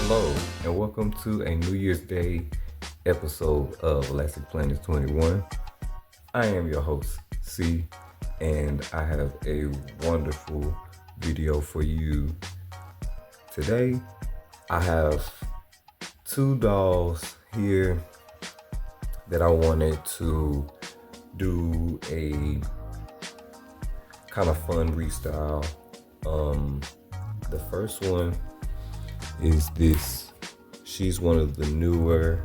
Hello, and welcome to a New Year's Day episode of Elastic Planet 21. I am your host, C, and I have a wonderful video for you today. I have two dolls here that I wanted to do a kind of fun restyle. The first one is this. She's one of the newer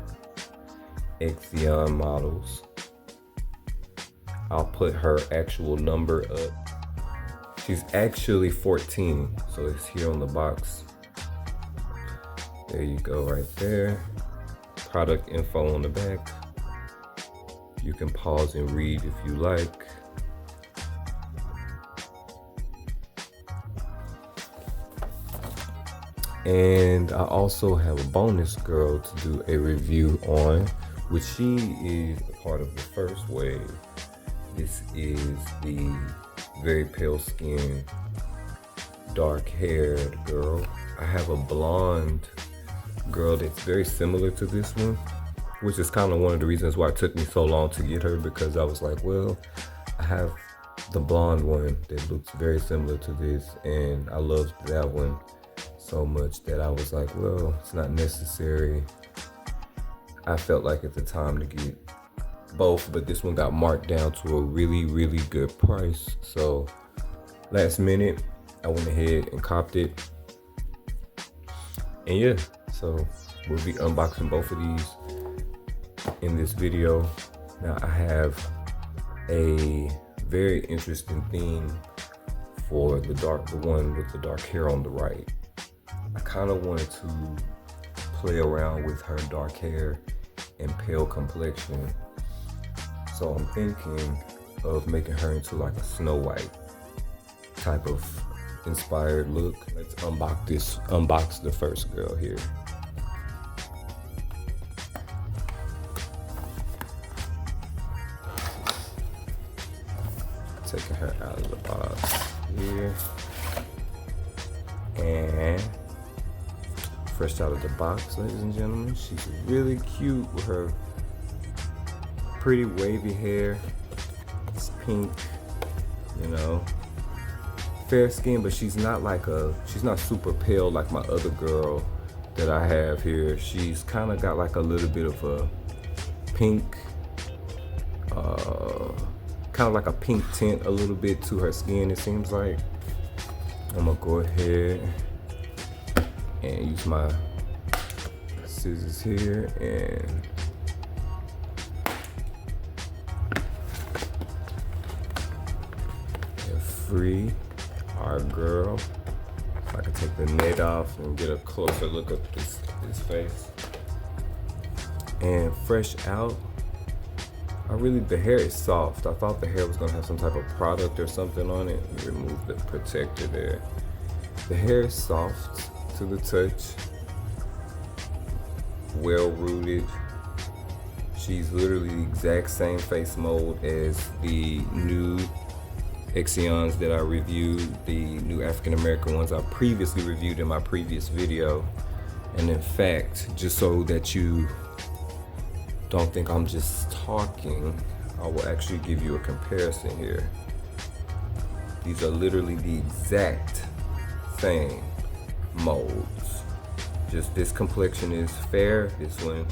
Xian models. I'll put her actual number up. She's actually 14, so it's here on the box. There you go, right there. Product info on the back. You can pause and read if you like. And I also have a bonus girl to do a review on, which she is a part of the first wave. This is the very pale skinned, dark haired girl. I have a blonde girl that's very similar to this one, which is kind of one of the reasons why it took me so long to get her, because I was like, well, I have the blonde one that looks very similar to this, and I loved that one so much that I was like, well, it's not necessary. I felt like at the time to get both, but this one got marked down to a really, really good price. So last minute, I went ahead and copped it. And yeah, so we'll be unboxing both of these in this video. Now I have a very interesting theme for the one with the dark hair on the right. I kind of wanted to play around with her dark hair and pale complexion. So I'm thinking of making her into like a Snow White type of inspired look. Let's unbox the first girl here. Taking her out of the box here. And fresh out of the box, ladies and gentlemen. She's really cute with her pretty wavy hair. It's pink, you know. Fair skin, but she's not super pale like my other girl that I have here. She's kind of got like a little bit of a pink, kind of like a pink tint a little bit to her skin, it seems like. I'm gonna go ahead and use my scissors here and free our girl. I can take the net off and get a closer look at this face. And fresh out, the hair is soft. I thought the hair was gonna have some type of product or something on it. Remove the protector there. The hair is soft to the touch, well rooted. She's literally the exact same face mold as the new Xians that I reviewed, the new African American ones I previously reviewed in my previous video. And in fact, just so that you don't think I'm just talking, I will actually give you a comparison here. These are literally the exact same molds. Just this complexion is fair, this one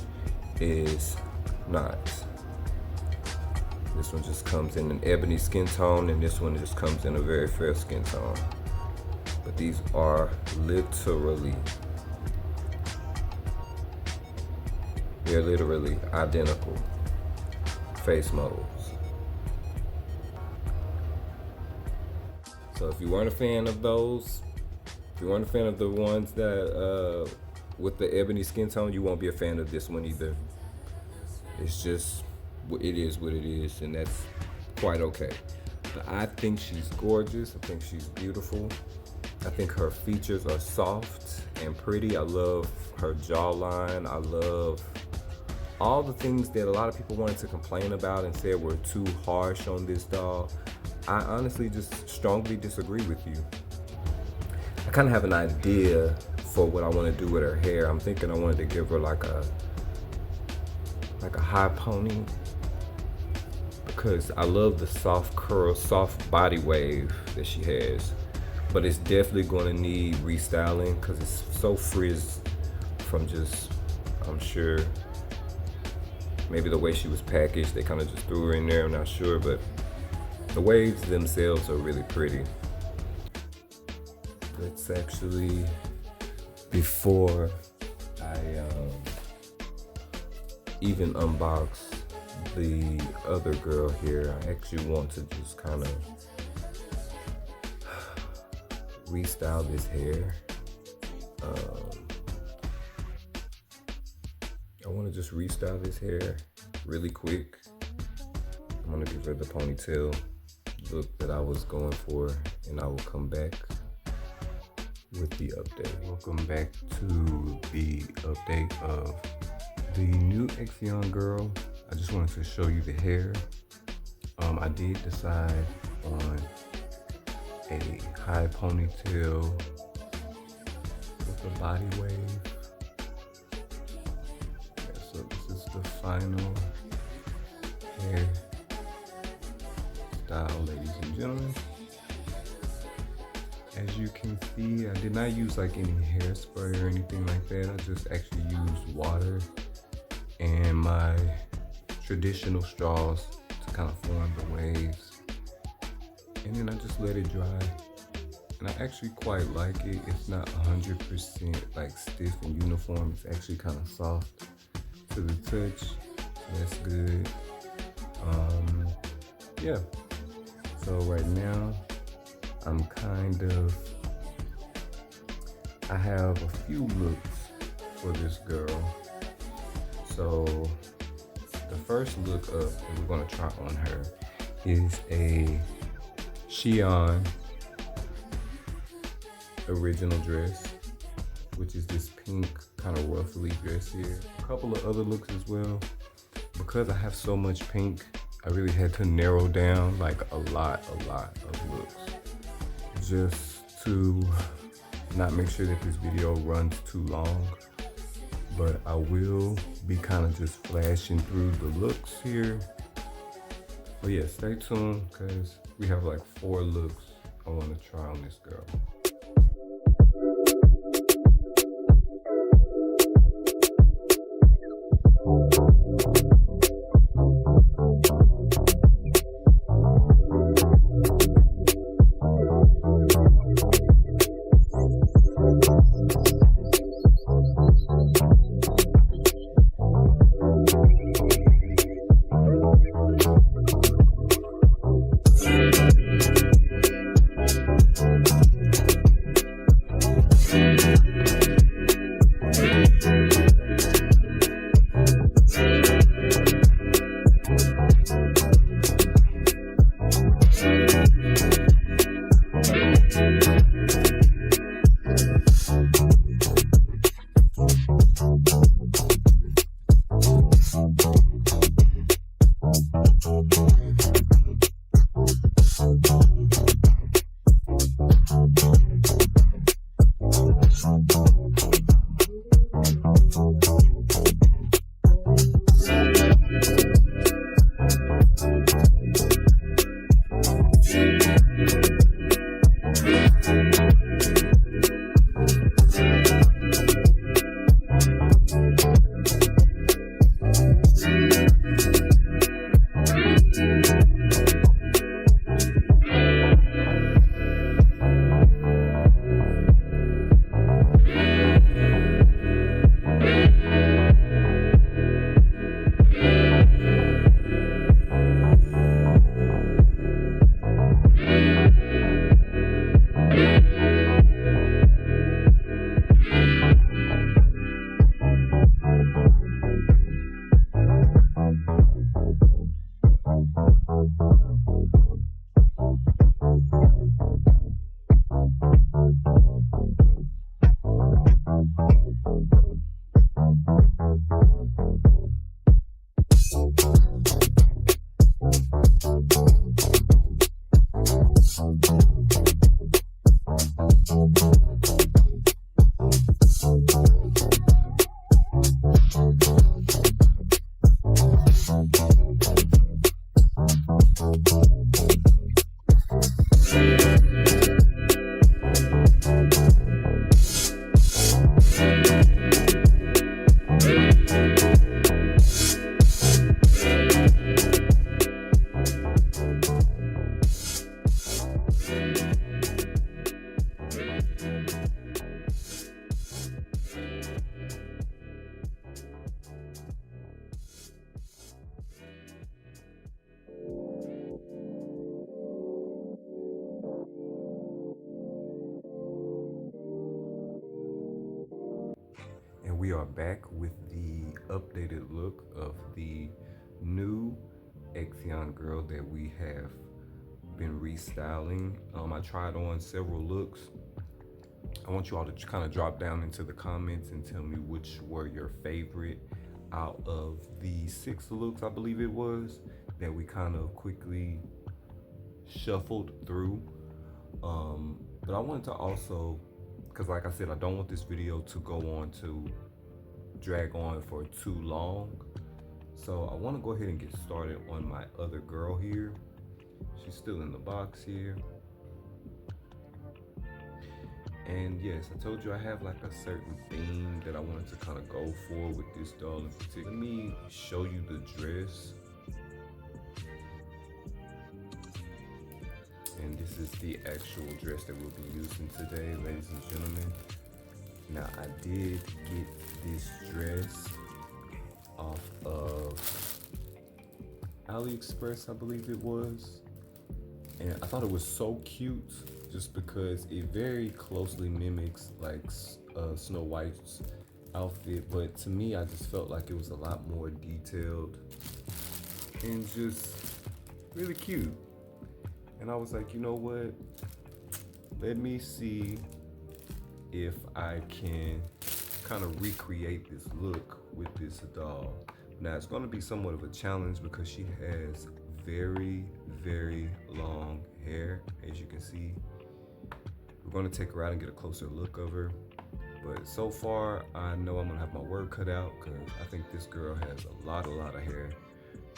is not. This one just comes in an ebony skin tone, and this one just comes in a very fair skin tone. But these are literally, they're literally identical face molds. So if you weren't a fan of those, if you weren't a fan of the ones that with the ebony skin tone, you won't be a fan of this one either. It's just, it is what it is, and that's quite okay. But I think she's gorgeous. I think she's beautiful. I think her features are soft and pretty. I love her jawline. I love all the things that a lot of people wanted to complain about and said were too harsh on this doll. I honestly just strongly disagree with you. I kind of have an idea for what I want to do with her hair. I'm thinking I wanted to give her like a high pony, because I love the soft curl, soft body wave that she has. But it's definitely going to need restyling because it's so frizzed from just, I'm sure, maybe the way she was packaged. They kind of just threw her in there, I'm not sure, but the waves themselves are really pretty. Let's actually, before I even unbox the other girl here, I actually want to just kind of restyle this hair. I want to just restyle this hair really quick. I'm gonna give her the ponytail look that I was going for, and I will come back with the update. Welcome back to the update of the new Xian girl. I just wanted to show you the hair. I did decide on a high ponytail with a body wave. Yeah, so this is the final hair style, ladies and gentlemen. As you can see, I did not use like any hairspray or anything like that. I just actually used water and my traditional straws to kind of form the waves. And then I just let it dry. And I actually quite like it. It's not 100% like stiff and uniform. It's actually kind of soft to the touch. So that's good. Yeah. So right now, I have a few looks for this girl. So the first look up that we're gonna try on her is a Xian original dress, which is this pink kind of ruffly dress here. A couple of other looks as well. Because I have so much pink, I really had to narrow down like a lot of looks, just to not make sure that this video runs too long. But I will be kind of just flashing through the looks here. But yeah, stay tuned because we have like 4 looks I want to try on this girl. We are back with the updated look of the new Xian girl that we have been restyling. I tried on several looks. I want you all to kind of drop down into the comments and tell me which were your favorite out of the 6 looks, I believe it was, that we kind of quickly shuffled through. But I wanted to also, because like I said, I don't want this video to go on to drag on for too long. So I want to go ahead and get started on my other girl here. She's still in the box here. And yes, I told you I have like a certain theme that I wanted to kind of go for with this doll in particular. Let me show you the dress. And this is the actual dress that we'll be using today, ladies and gentlemen. Now, I did get this dress off of AliExpress, I believe it was. And I thought it was so cute just because it very closely mimics like Snow White's outfit. But to me, I just felt like it was a lot more detailed and just really cute. And I was like, you know what? Let me see if I can kind of recreate this look with this doll. Now, it's going to be somewhat of a challenge because she has very, very long hair, as you can see. We're going to take her out and get a closer look of her. But so far, I know I'm going to have my work cut out because I think this girl has a lot of hair.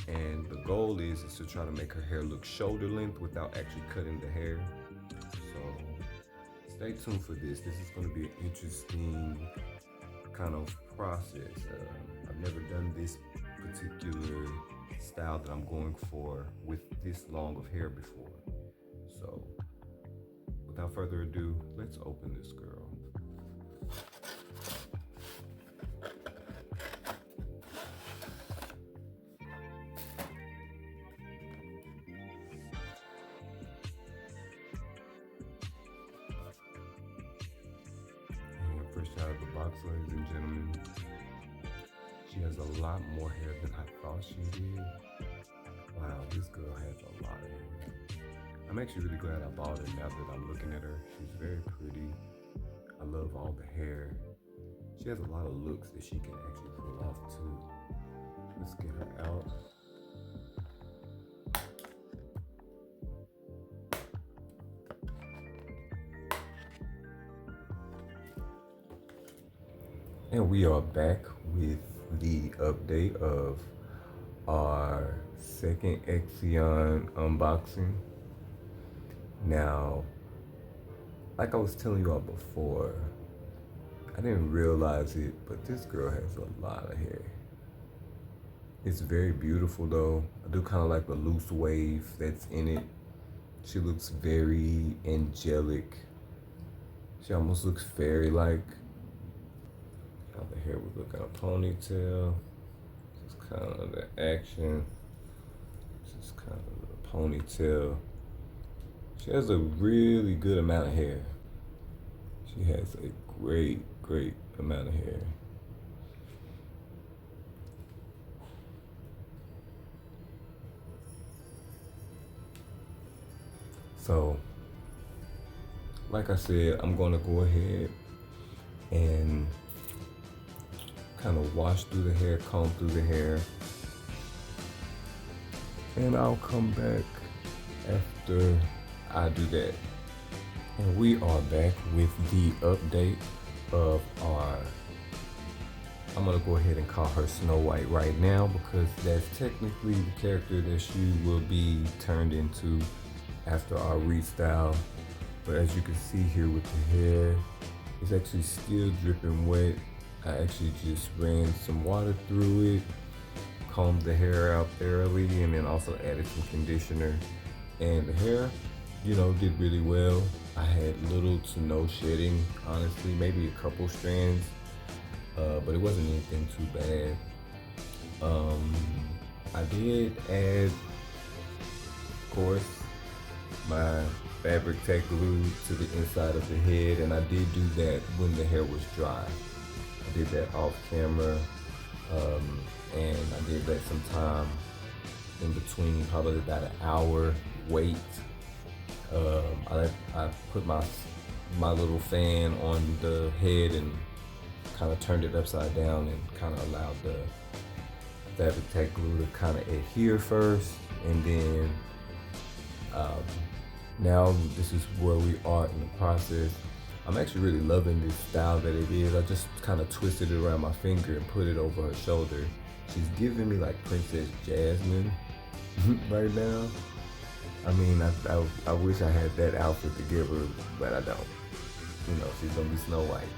And the goal is to try to make her hair look shoulder length without actually cutting the hair. So stay tuned for this. This is going to be an interesting kind of process. I've never done this particular style that I'm going for with this long of hair before. So without further ado, let's open this girl. Fresh out of the box, ladies and gentlemen. She has a lot more hair than I thought she did. Wow, this girl has a lot of hair. I'm actually really glad I bought her now that I'm looking at her. She's very pretty. I love all the hair. She has a lot of looks that she can actually pull off too. Let's get her out. And we are back with the update of our second Xian unboxing. Now, like I was telling you all before, I didn't realize it, but this girl has a lot of hair. It's very beautiful though. I do kind of like the loose wave that's in it. She looks very angelic. She almost looks fairy-like. How the hair would look in a ponytail. Just kind of the action. Just kind of the ponytail. She has a really good amount of hair. She has a great amount of hair. So, like I said, I'm gonna go ahead and kind of wash through the hair, comb through the hair, and I'll come back after I do that. And we are back with the update of our, I'm gonna go ahead and call her Snow White right now because that's technically the character that she will be turned into after our restyle. But as you can see here with the hair, it's actually still dripping wet. I actually just ran some water through it, combed the hair out thoroughly, and then also added some conditioner. And the hair, you know, did really well. I had little to no shedding, honestly, maybe a couple strands, but it wasn't anything too bad. I did add, of course, my fabric tape glue to the inside of the head, and I did do that when the hair was dry. I did that off camera, and I did that some time in between, probably about an hour wait. I put my little fan on the head and kind of turned it upside down and kind of allowed the fabric tack glue to kind of adhere first, and then now this is where we are in the process. I'm actually really loving this style that it is. I just kind of twisted it around my finger and put it over her shoulder. She's giving me like Princess Jasmine right now. I mean, I wish I had that outfit to give her, but I don't. You know, she's gonna be Snow White.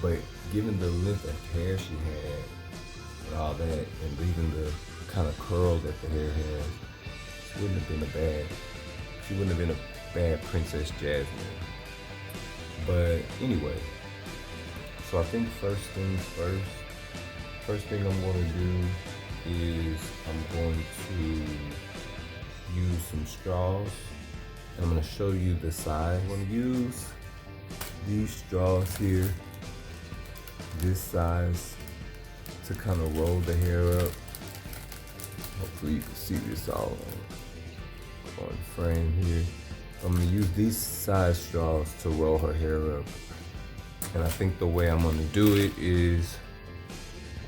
But given the length of hair she had and all that, and even the kind of curl that the hair has, she wouldn't have been a bad Princess Jasmine. But anyway, so I think first thing I'm going to do is I'm going to use some straws, and I'm going to show you the size. I'm going to use these straws here, this size, to kind of roll the hair up. Hopefully you can see this all on frame here. I'm gonna use these size straws to roll her hair up. And I think the way I'm gonna do it is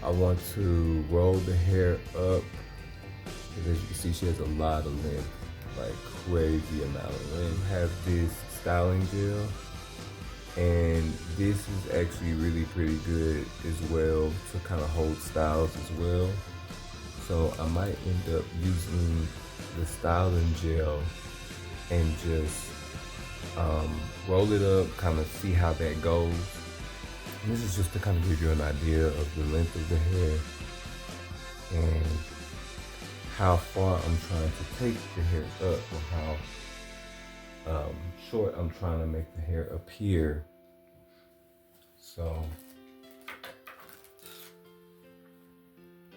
I want to roll the hair up. As you can see, she has a lot of length, like crazy amount of length. Have this styling gel, and this is actually really pretty good as well to kind of hold styles as well. So I might end up using the styling gel and just roll it up, kind of see how that goes. And this is just to kind of give you an idea of the length of the hair and how far I'm trying to take the hair up, or how short I'm trying to make the hair appear. So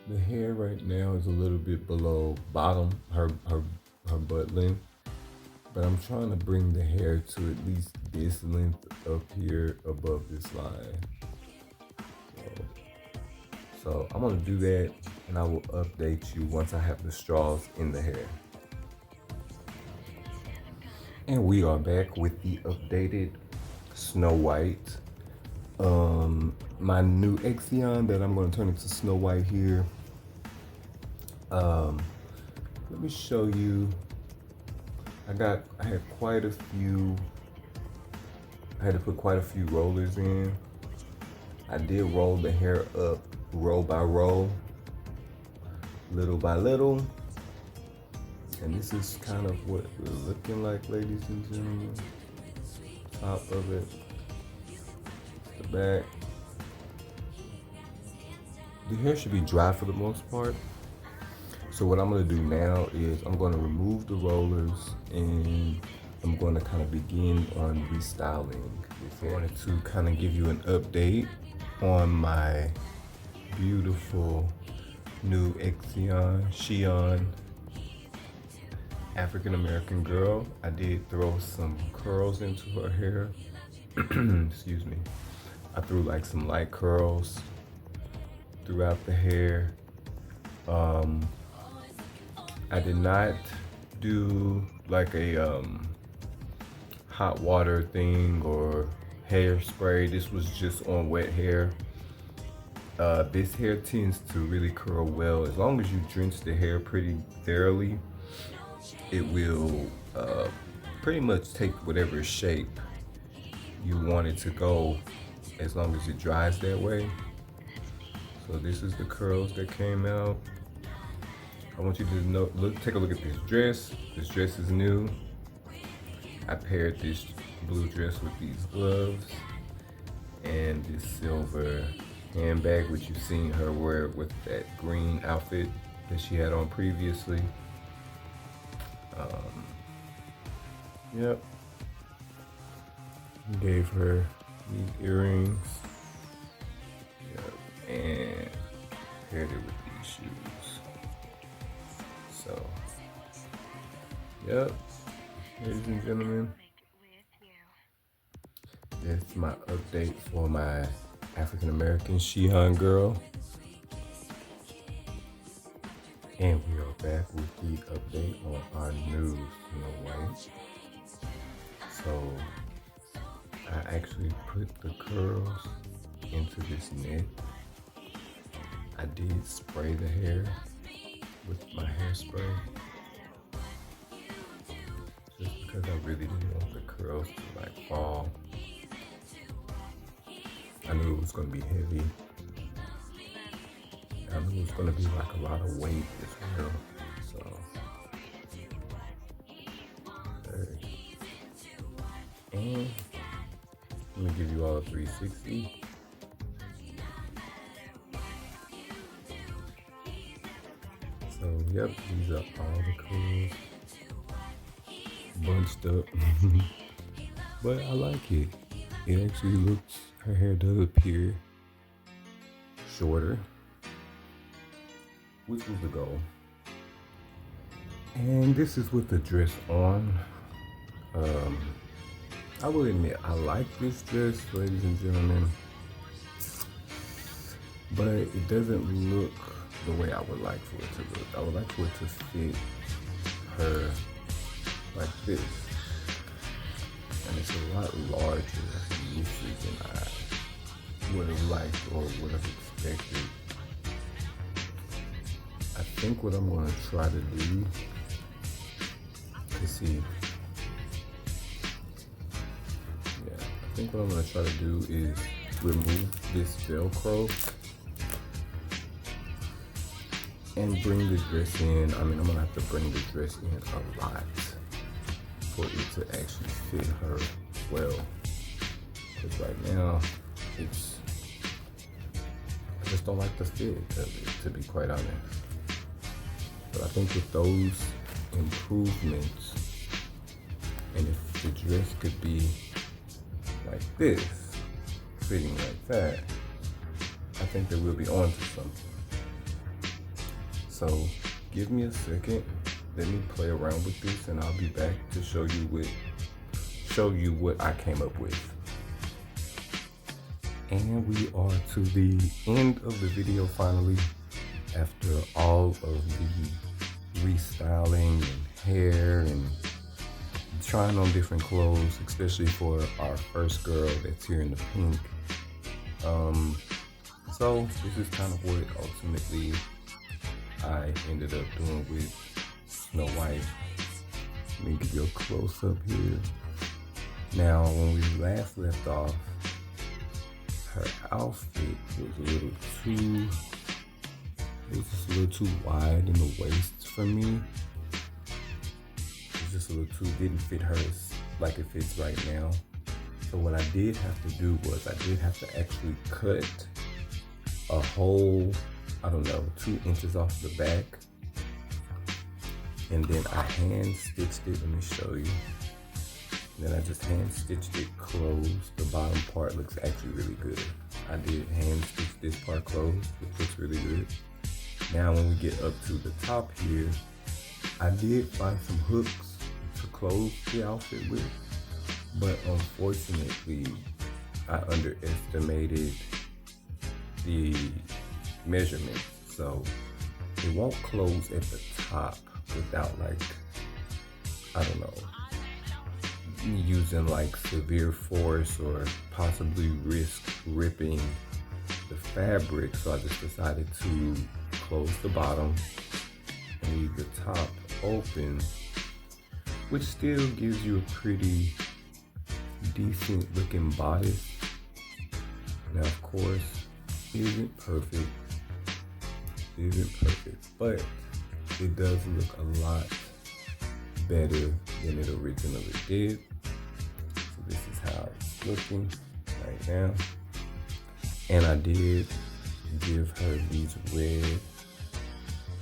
the hair right now is a little bit below bottom, her butt length. But I'm trying to bring the hair to at least this length up here above this line. So I'm gonna do that, and I will update you once I have the straws in the hair. And we are back with the updated Snow White. My new Xian that I'm gonna turn into Snow White here. Let me show you. I had quite a few, I had to put quite a few rollers in. I did roll the hair up row by row, little by little. And this is kind of what we're looking like, ladies and gentlemen. Top of it, the back. The hair should be dry for the most part. So what I'm gonna do now is I'm gonna remove the rollers, and I'm gonna kind of begin on restyling. I wanted to kind of give you an update on my beautiful new Xian African American girl. I did throw some curls into her hair. Excuse me. I threw like some light curls throughout the hair. I did not do like a hot water thing or hairspray. This was just on wet hair. This hair tends to really curl well. As long as you drench the hair pretty thoroughly, it will pretty much take whatever shape you want it to go, as long as it dries that way. So this is the curls that came out. I want you to take a look at this dress. This dress is new. I paired this blue dress with these gloves and this silver handbag, which you've seen her wear with that green outfit that she had on previously. Yep. Gave her these earrings. Yep. And paired it with these shoes. So, yep, ladies and gentlemen, that's my update for my African American Xian girl. And we are back with the update on our new Snow White. So I actually put the curls into this net. I did spray the hair with my hairspray just because I really didn't want the curls to like fall. I knew it was gonna be heavy. I knew it was gonna be like a lot of weight as well. So, and let me give you all a 360. So, yep, these are all the curls bunched up. But I like it. It actually looks, her hair does appear shorter, which was the goal. And this is with the dress on. I will admit, I like this dress, ladies and gentlemen, but it doesn't look the way I would like for it to look. I would like for it to fit her like this. And it's a lot larger initially than I would have liked or would have expected. I think what I'm going to try to do is see. Yeah, I think what I'm going to try to do is remove this Velcro and bring the dress in. I mean, I'm going to have to bring the dress in a lot for it to actually fit her well. Because right now, I just don't like the fit of it, to be quite honest. But I think with those improvements, and if the dress could be like this, fitting like that, I think that we'll be on to something. So give me a second, let me play around with this, and I'll be back to show you what I came up with. And we are to the end of the video finally, after all of the restyling and hair and trying on different clothes, especially for our first girl that's here in the pink. So this is kind of what ultimately I ended up doing with Snow White. Let me give you a close up here. Now, when we last left off, her outfit was just a little too wide in the waist for me. It's just a little too, didn't fit her like it fits right now. So what I did have to do was I did have to actually cut a whole, 2 inches off the back. And then I hand stitched it, let me show you. Then I just hand stitched it closed. The bottom part looks actually really good. I did hand stitch this part closed, which looks really good. Now when we get up to the top here, I did find some hooks to close the outfit with, but unfortunately I underestimated the measurement. So it won't close at the top without using severe force or possibly risk ripping the fabric. So I just decided to close the bottom and leave the top open, which still gives you a pretty decent looking bodice. Now of course, it isn't perfect, but it does look a lot better than it originally did. So this is how it's looking right now. And I did give her these red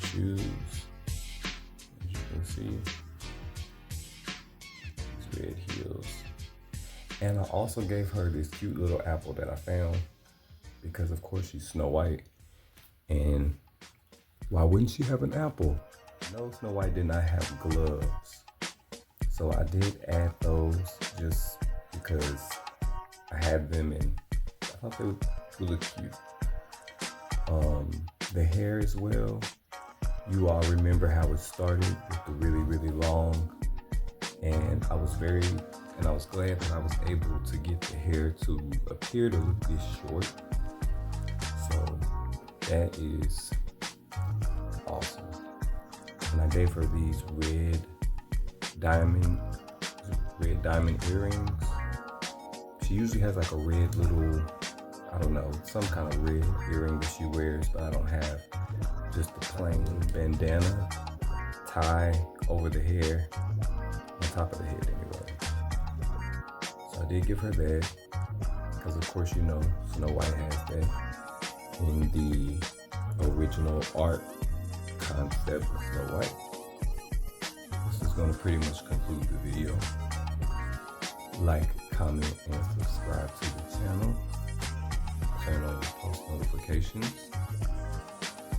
shoes, as you can see, these red heels. And I also gave her this cute little apple that I found because of course she's Snow White, and why wouldn't she have an apple? No, Snow White did not have gloves. So I did add those just because I had them and I thought really cute. The hair as well. You all remember how it started with the really, really long, and I was glad that I was able to get the hair to appear to look this short. So that is awesome. And I gave her these red diamond earrings. She usually has like a red little, I don't know, some kind of red earring that she wears, but I don't have. Just the plain bandana tie over the hair, on top of the head anyway. So I did give her that, because of course you know Snow White has that in the original art concept of Snow White. This is going to pretty much conclude the video. Like, comment, and subscribe to the channel. Turn on post notifications.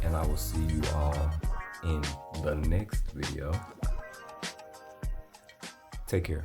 And I will see you all in the next video. Take care.